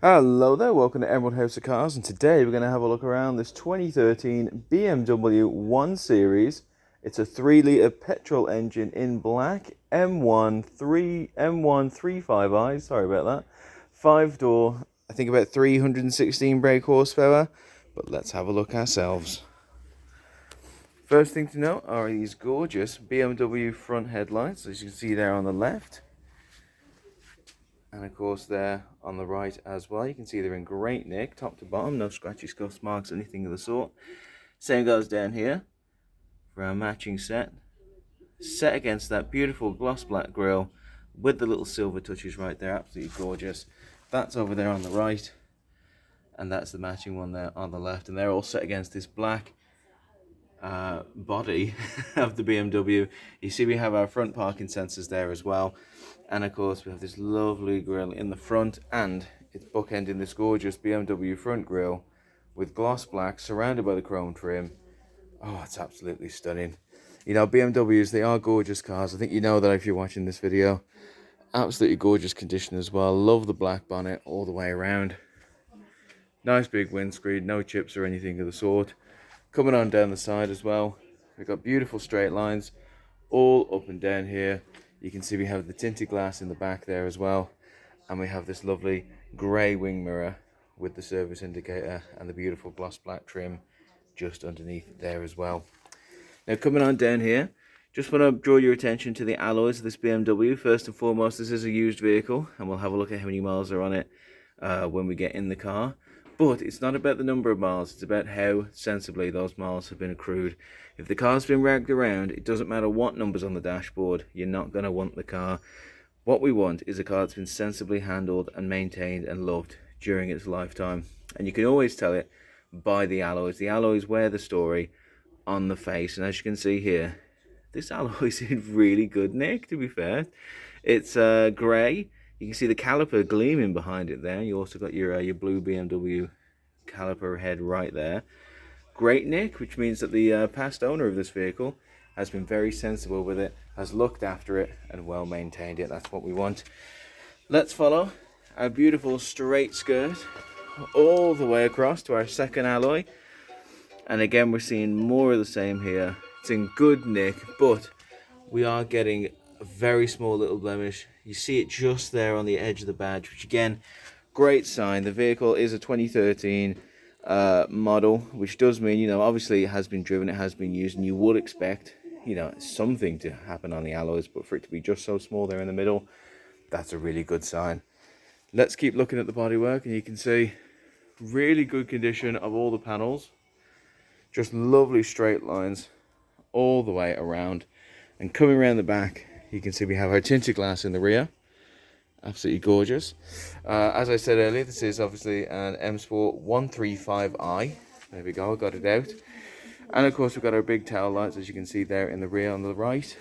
Hello there, welcome to Emerald House of Cars, and today we're going to have a look around this 2013 BMW 1 Series. It's a 3-litre petrol engine in black, M135i, sorry about that. 5-door, I think about 316 brake horsepower, but let's have a look ourselves. First thing to note are these gorgeous BMW front headlights, as you can see there on the left. And of course there on the right as well, you can see they're in great nick, top to bottom, no scratchy scuffs, marks, anything of the sort. Same goes down here for our matching set against that beautiful gloss black grille with the little silver touches right there, absolutely gorgeous. That's over there on the right, and that's the matching one there on the left, and they're all set against this black body of the BMW. You see we have our front parking sensors there as well, and of course we have this lovely grille in the front, and it's bookending this gorgeous BMW front grille with gloss black surrounded by the chrome trim. Oh, it's absolutely stunning. You know, BMWs, they are gorgeous cars. I think you know that if you're watching this video. Absolutely gorgeous condition as well. Love the black bonnet all the way around. Nice big windscreen, no chips or anything of the sort. Coming on down the side as well, we've got beautiful straight lines all up and down here. You can see we have the tinted glass in the back there as well, and we have this lovely grey wing mirror with the service indicator and the beautiful gloss black trim just underneath there as well. Now coming on down here, just want to draw your attention to the alloys of this BMW. First and foremost, this is a used vehicle, and we'll have a look at how many miles are on it when we get in the car. But it's not about the number of miles, it's about how sensibly those miles have been accrued. If the car's been ragged around, it doesn't matter what number's on the dashboard, you're not going to want the car. What we want is a car that's been sensibly handled and maintained and loved during its lifetime. And you can always tell it by the alloys. The alloys wear the story on the face, and as you can see here, this alloy is in really good nick, to be fair. It's grey. You can see the caliper gleaming behind it there. You also got your blue BMW caliper head right there. Great nick, which means that the past owner of this vehicle has been very sensible with it, has looked after it and well maintained it. That's what we want. Let's follow our beautiful straight skirt all the way across to our second alloy. And again, we're seeing more of the same here. It's in good nick, but we are getting a very small little blemish. You see it just there on the edge of the badge, which again, great sign. The vehicle is a 2013 model, which does mean, you know, obviously it has been driven, it has been used, and you would expect, you know, something to happen on the alloys, but for it to be just so small there in the middle, that's a really good sign. Let's keep looking at the bodywork, and you can see really good condition of all the panels. Just lovely straight lines all the way around. And coming around the back, you can see we have our tinted glass in the rear. Absolutely gorgeous. As I said earlier, this is obviously an M Sport 135i. There we go, I got it out. And of course we've got our big tail lights, as you can see there in the rear on the right.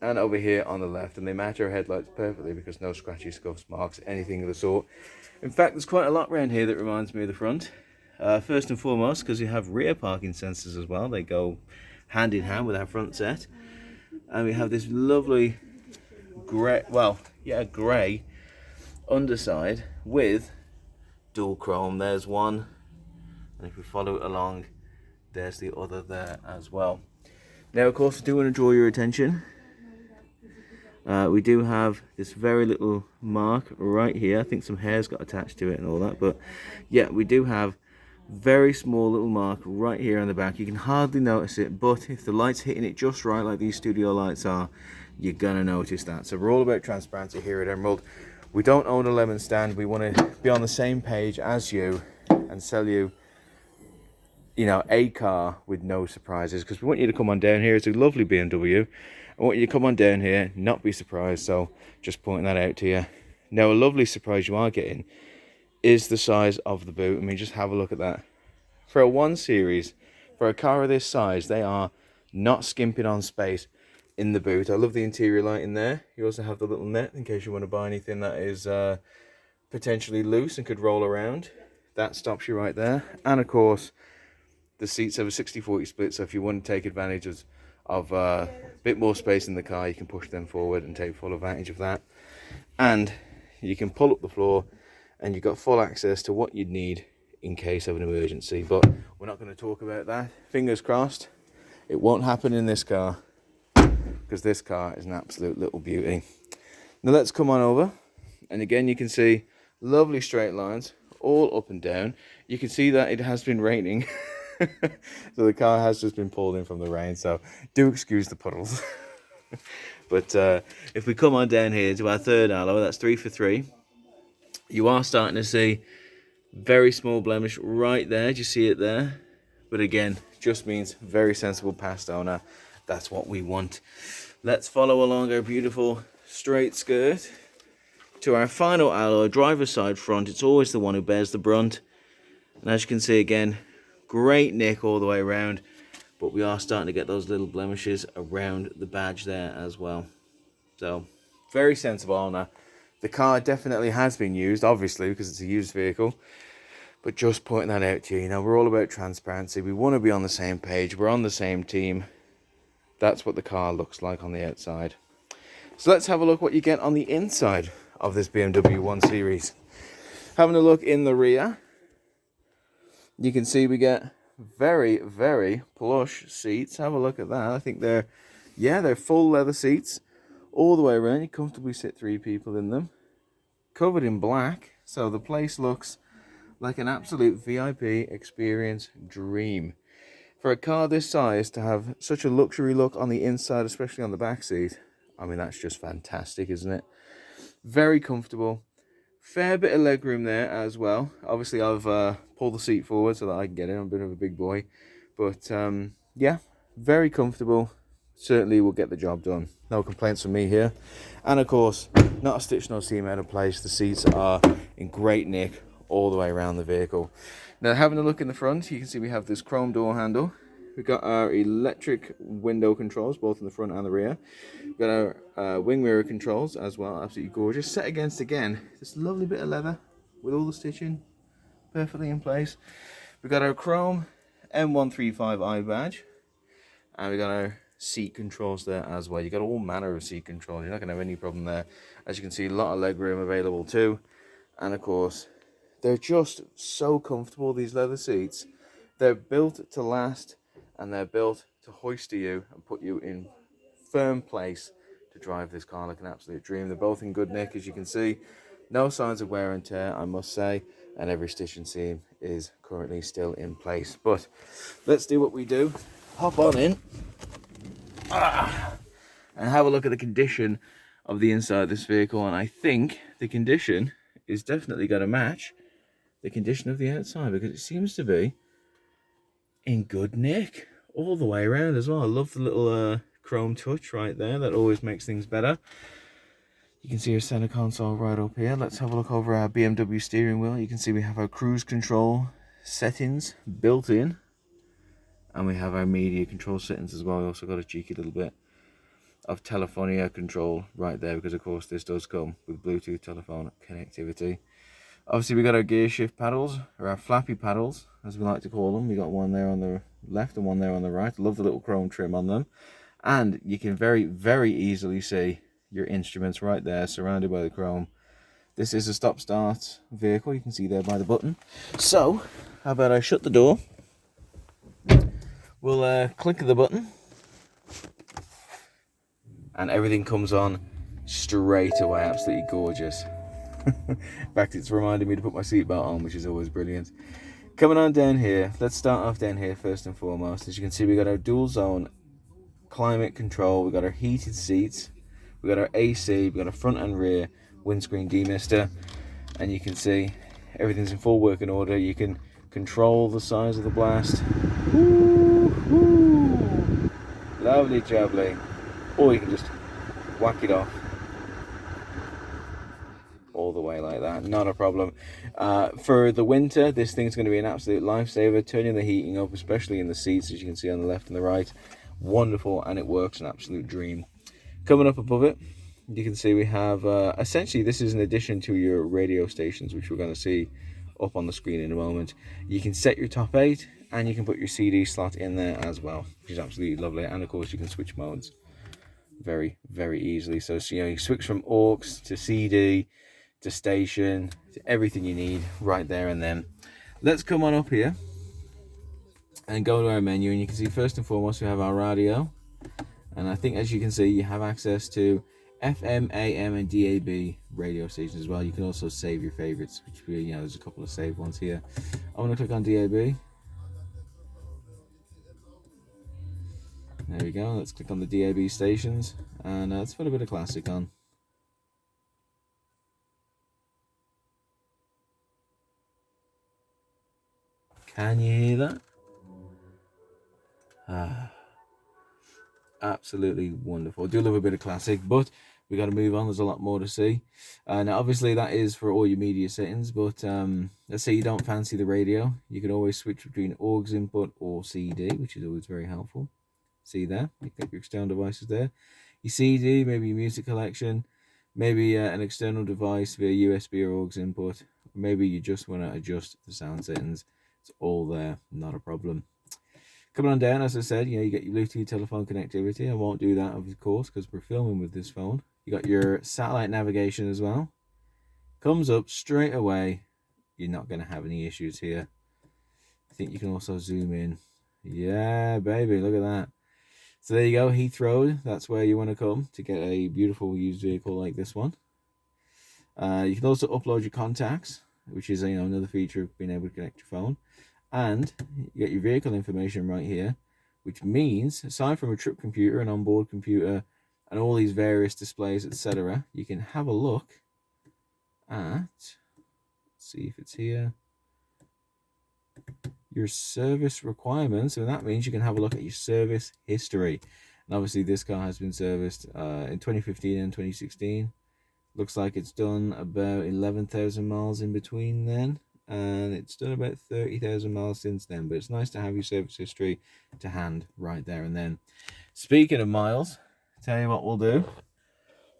And over here on the left. And they match our headlights perfectly because no scratchy scuffs, marks, anything of the sort. In fact, there's quite a lot around here that reminds me of the front. First and foremost, because you have rear parking sensors as well. They go hand in hand with our front set. And we have this lovely grey, grey underside with dual chrome. There's one, and if we follow it along, there's the other there as well. Now, of course, I do want to draw your attention. We do have this very little mark right here. I think some hair's got attached to it and all that, but yeah, we do have very small little mark right here on the back. You can hardly notice it, but if the light's hitting it just right, like these studio lights are, you're gonna notice that. So we're all about transparency here at Emerald. We don't own a lemon stand. We want to be on the same page as you and sell you, you know, a car with no surprises, because we want you to come on down here. It's a lovely BMW. I want you to come on down here, not be surprised. So just pointing that out to you. Now, a lovely surprise you are getting is the size of the boot. I mean, just have a look at that. For a 1 Series, for a car of this size, they are not skimping on space in the boot. I love the interior lighting there. You also have the little net in case you want to buy anything that is potentially loose and could roll around. That stops you right there. And of course, the seats have a 60-40 split, so if you want to take advantage of a bit more space in the car, you can push them forward and take full advantage of that. And you can pull up the floor, and you've got full access to what you'd need in case of an emergency. But we're not going to talk about that. Fingers crossed, it won't happen in this car, because this car is an absolute little beauty. Now let's come on over, and again you can see lovely straight lines all up and down. You can see that it has been raining. So the car has just been pulled in from the rain, so do excuse the puddles. But if we come on down here to our third alloy, that's 3 for 3. You are starting to see very small blemish right there. Do you see it there? But again, just means very sensible past owner. That's what we want. Let's follow along our beautiful straight skirt to our final alloy, driver's side front. It's always the one who bears the brunt. And as you can see again, great nick all the way around, but we are starting to get those little blemishes around the badge there as well. So very sensible owner. The car definitely has been used, obviously, because it's a used vehicle, but just pointing that out to you. You know, we're all about transparency. We want to be on the same page. We're on the same team. That's what the car looks like on the outside. So let's have a look what you get on the inside of this BMW 1 Series. Having a look in the rear, you can see we get very, very plush seats. Have a look at that. I think they're full leather seats all the way around. You comfortably sit 3 people in them. Covered in black, so the place looks like an absolute VIP experience dream. For a car this size to have such a luxury look on the inside, especially on the back seat, I mean, that's just fantastic, isn't it? Very comfortable. Fair bit of leg room there as well. Obviously, I've pulled the seat forward so that I can get in. I'm a bit of a big boy. But, yeah, very comfortable. Certainly will get the job done. No complaints from me here. And, of course, not a stitch nor seam out of place. The seats are in great nick all the way around the vehicle. Now, having a look in the front, you can see we have this chrome door handle. We've got our electric window controls, both in the front and the rear. We've got our wing mirror controls as well, absolutely gorgeous. Set against, again, this lovely bit of leather with all the stitching perfectly in place. We've got our chrome M135I badge. And we've got our seat controls there as well. You've got all manner of seat controls. You're not going to have any problem there. As you can see, a lot of leg room available too. And of course, they're just so comfortable, these leather seats. They're built to last, and they're built to hoist you and put you in firm place to drive this car like an absolute dream. They're both in good nick, as you can see. No signs of wear and tear, I must say, and every stitch and seam is currently still in place. But let's do what we do. Hop on in and have a look at the condition of the inside of this vehicle. And I think the condition is definitely going to match the condition of the outside, because it seems to be in good nick all the way around as well. I love the little chrome touch right there. That always makes things better. You can see our center console right up here. Let's have a look over our BMW steering wheel. You can see we have our cruise control settings built in, and we have our media control settings as well. We also got a cheeky little bit of Telefonia control right there, because of course this does come with Bluetooth telephone connectivity. Obviously we got our Gearshift paddles, or our flappy paddles as we like to call them. We got one there on the left and one there on the right. Love the little chrome trim on them. And you can very, very easily see your instruments right there, surrounded by the chrome. This is a stop-start vehicle, you can see there by the button. So, how about I shut the door? We'll click the button, and everything comes on straight away. Absolutely gorgeous. In fact, it's reminded me to put my seatbelt on, which is always brilliant. Coming on down here, let's start off down here first and foremost. As you can see, we got our dual zone climate control, we got our heated seats, we got our AC, we got our front and rear windscreen demister, and you can see everything's in full working order. You can control the size of the blast. Woo-hoo. Lovely jubbly. Or you can just whack it off all the way like that, not a problem. For the winter, this thing's going to be an absolute lifesaver, turning the heating up, especially in the seats, as you can see on the left and the right. Wonderful, and it works an absolute dream. Coming up above it, you can see we have essentially this is an addition to your radio stations, which we're going to see up on the screen in a moment. You can set your top 8, and you can put your CD slot in there as well, which is absolutely lovely. And of course you can switch modes very, very easily. So you know, you switch from aux to CD to station, to everything you need right there and then. Let's come on up here and go to our menu, and you can see first and foremost we have our radio, and I think as you can see you have access to FM, AM and DAB radio stations as well. You can also save your favorites, which there's a couple of saved ones here. I want to click on DAB. There we go. Let's click on the DAB stations, and let's put a bit of classic on. Can you hear that? Absolutely wonderful. I do love a bit of classic, but we got to move on. There's a lot more to see. Now, obviously, that is for all your media settings, but let's say you don't fancy the radio. You can always switch between aux input or CD, which is always very helpful. See there, you got your external devices there. Your CD, maybe your music collection, maybe an external device via USB or aux input. Maybe you just want to adjust the sound settings. It's all there, not a problem. Coming on down, as I said, you get your Bluetooth telephone connectivity. I won't do that, of course, because we're filming with this phone. You got your satellite navigation as well. Comes up straight away. You're not going to have any issues here. I think you can also zoom in. Yeah, baby, look at that. So there you go, Heathrow. That's where you want to come to get a beautiful used vehicle like this one. You can also upload your contacts, which is another feature of being able to connect your phone. And you get your vehicle information right here, which means aside from a trip computer, an onboard computer, and all these various displays, etc., you can have a look at, let's see if it's here, your service requirements. And that means you can have a look at your service history. And obviously this car has been serviced in 2015 and 2016. Looks like it's done about 11,000 miles in between then, and it's done about 30,000 miles since then. But it's nice to have your service history to hand right there and then. Speaking of miles, tell you what we'll do.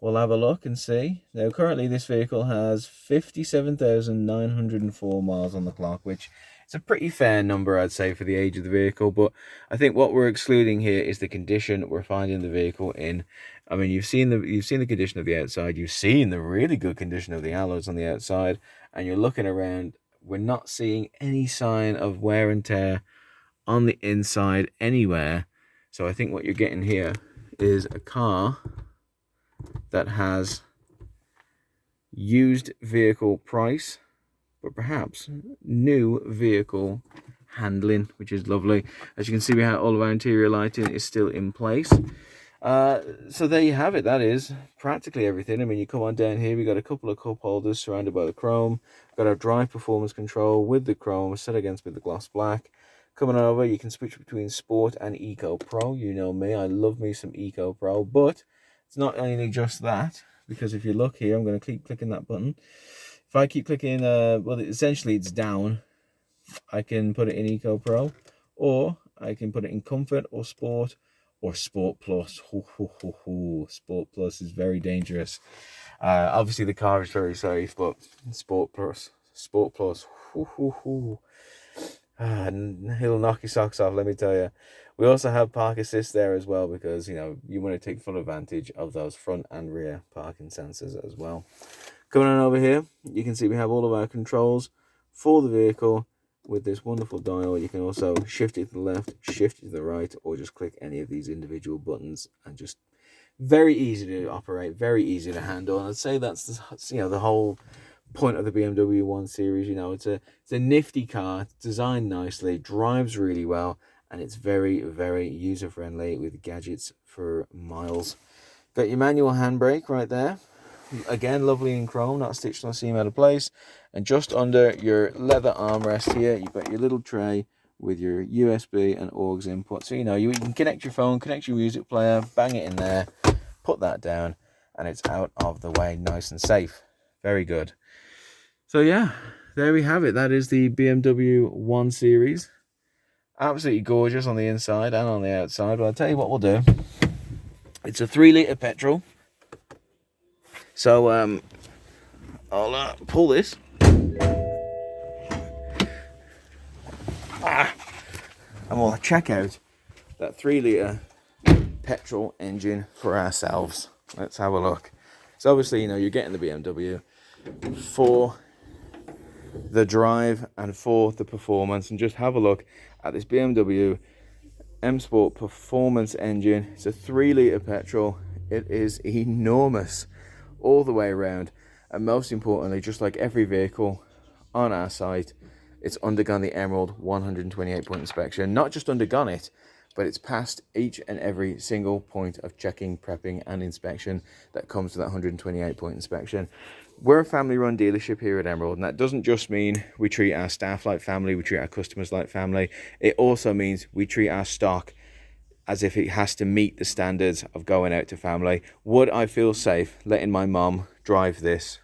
We'll have a look and see. Now, currently this vehicle has 57,904 miles on the clock, which is a pretty fair number, I'd say, for the age of the vehicle. But I think what we're excluding here is the condition we're finding the vehicle in. I mean, you've seen the condition of the outside. You've seen the really good condition of the alloys on the outside, and you're looking around. We're not seeing any sign of wear and tear on the inside anywhere. So I think what you're getting here is a car that has used vehicle price, but perhaps new vehicle handling, which is lovely. As you can see, we have all of our interior lighting is still in place. So there you have it. That is practically everything. I mean, you come on down here, we got a couple of cup holders surrounded by the chrome. Got our drive performance control with the chrome set against with the gloss black. Coming over, you can switch between Sport and Eco Pro. You know me, I love me some Eco Pro, but it's not only just that, because if you look here, I'm going to keep clicking that button. If I keep clicking, well, essentially it's down. I can put it in Eco Pro, or I can put it in Comfort or Sport or Sport Plus. Sport Plus is very dangerous. Obviously the car is very safe, but Sport Plus, he'll knock your socks off, let me tell you. We also have park assist there as well, because you want to take full advantage of those front and rear parking sensors as well. Coming on over here, you can see we have all of our controls for the vehicle with this wonderful dial. You can also shift it to the left, shift it to the right, or just click any of these individual buttons, and just very easy to operate, very easy to handle. And I'd say that's the whole point of the BMW 1 Series. It's a nifty car. It's designed nicely, drives really well, and it's very, very user friendly with gadgets for miles. Got your manual handbrake right there. Again, lovely in chrome, not stitched or seam out of place. And just under your leather armrest here, you've got your little tray with your USB and aux input. So you can connect your phone, connect your music player, bang it in there, put that down, and it's out of the way, nice and safe. Very good. So yeah, there we have it. That is the BMW 1 Series. Absolutely gorgeous on the inside and on the outside. But I'll tell you what we'll do. It's a 3-litre petrol. So I'll pull this. And we'll check out that 3-litre petrol engine for ourselves. Let's have a look. So obviously, you're getting the BMW. for the drive and for the performance. And just have a look at this BMW M Sport performance engine. It's a 3-litre petrol. It is enormous all the way around, and most importantly, just like every vehicle on our site, it's undergone the Emerald 128-point inspection. Not just undergone it, but it's passed each and every single point of checking, prepping and inspection that comes to that 128-point inspection. We're a family-run dealership here at Emerald, and that doesn't just mean we treat our staff like family, we treat our customers like family. It also means we treat our stock as if it has to meet the standards of going out to family. Would I feel safe letting my mom drive this?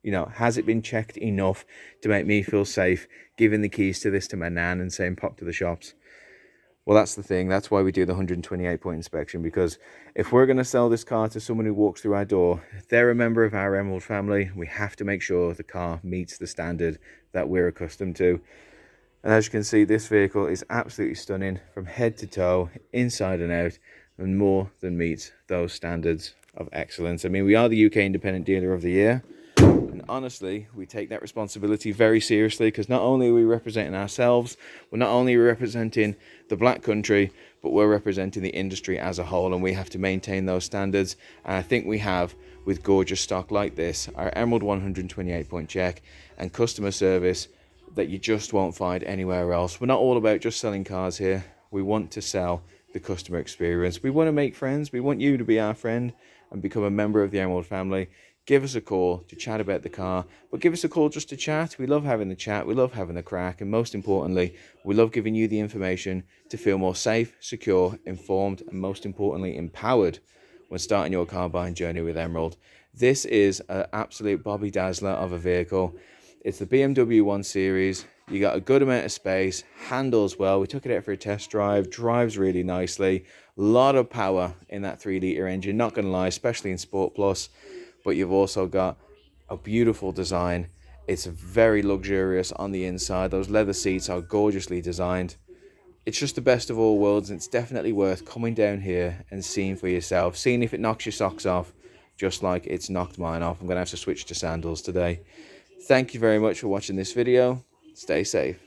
You know, has it been checked enough to make me feel safe giving the keys to this to my nan and saying pop to the shops? Well, that's the thing. That's why we do the 128-point inspection, because if we're going to sell this car to someone who walks through our door, if they're a member of our Emerald family, we have to make sure the car meets the standard that we're accustomed to. And as you can see, this vehicle is absolutely stunning from head to toe, inside and out, and more than meets those standards of excellence. I mean, we are the UK Independent Dealer of the Year. And honestly, we take that responsibility very seriously, because not only are we representing ourselves, we're not only representing the Black Country, but we're representing the industry as a whole, and we have to maintain those standards. And I think we have with gorgeous stock like this, our Emerald 128-point check and customer service that you just won't find anywhere else. We're not all about just selling cars here. We want to sell the customer experience. We want to make friends. We want you to be our friend and become a member of the Emerald family. Give us a call to chat about the car, but give us a call just to chat. We love having the chat, we love having the crack, and most importantly, we love giving you the information to feel more safe, secure, informed, and most importantly, empowered when starting your car buying journey with Emerald. This is an absolute Bobby Dazzler of a vehicle. It's the BMW 1 Series. You got a good amount of space, handles well. We took it out for a test drive, drives really nicely. A lot of power in that 3-litre engine, not going to lie, especially in Sport Plus. But you've also got a beautiful design. It's very luxurious on the inside. Those leather seats are gorgeously designed. It's just the best of all worlds, and it's definitely worth coming down here and seeing for yourself, seeing if it knocks your socks off, just like it's knocked mine off. I'm going to have to switch to sandals today. Thank you very much for watching this video. Stay safe.